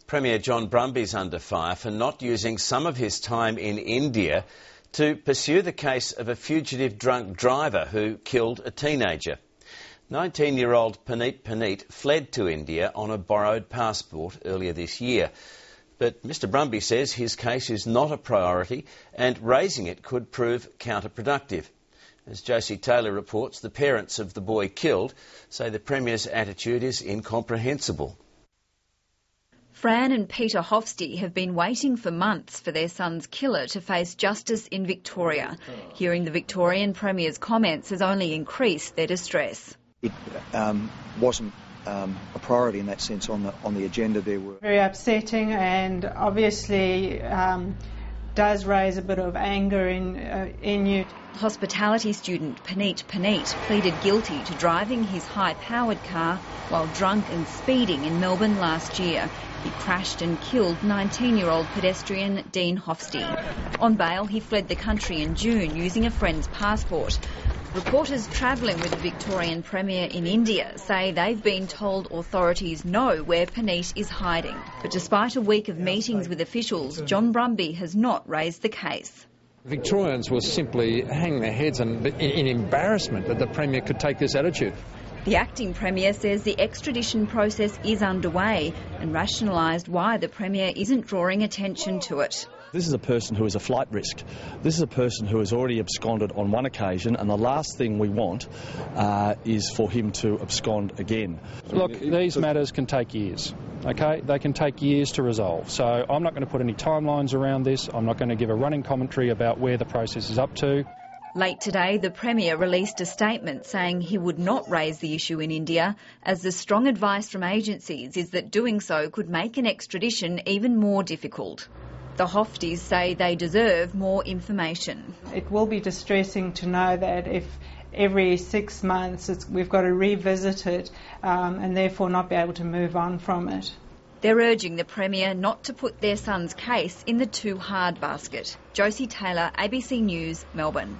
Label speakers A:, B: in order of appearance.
A: Premier John Brumby is under fire for not using some of his time in India to pursue the case of a fugitive drunk driver who killed a teenager. 19-year-old Puneet Puneet fled to India on a borrowed passport earlier this year. But Mr Brumby says his case is not a priority and raising it could prove counterproductive. As Josie Taylor reports, the parents of the boy killed say the Premier's attitude is incomprehensible.
B: Fran and Peter Hofstee have been waiting for months for their son's killer to face justice in Victoria. Hearing the Victorian Premier's comments has only increased their distress.
C: It wasn't a priority in that sense on the agenda. There were
D: very upsetting and obviously does raise a bit of anger in you.
B: Hospitality student Puneet Puneet pleaded guilty to driving his high-powered car while drunk and speeding in Melbourne last year. He crashed and killed 19-year-old pedestrian Dean Hofstee. On bail, he fled the country in June using a friend's passport. Reporters travelling with the Victorian Premier in India say they've been told authorities know where Puneet is hiding. But despite a week of meetings with officials, John Brumby has not raised the case.
E: Victorians will simply hang their heads in embarrassment that the Premier could take this attitude.
B: The acting Premier says the extradition process is underway and rationalised why the Premier isn't drawing attention to it.
F: This is a person who is a flight risk. This is a person who has already absconded on one occasion, and the last thing we want is for him to abscond again.
G: Look, these matters can take years, okay? They can take years to resolve. So I'm not going to put any timelines around this. I'm not going to give a running commentary about where the process is up to.
B: Late today, the Premier released a statement saying he would not raise the issue in India, as the strong advice from agencies is that doing so could make an extradition even more difficult. The Hofstees say they deserve more information.
D: It will be distressing to know that if every 6 months we've got to revisit it and therefore not be able to move on from it.
B: They're urging the Premier not to put their son's case in the too hard basket. Josie Taylor, ABC News, Melbourne.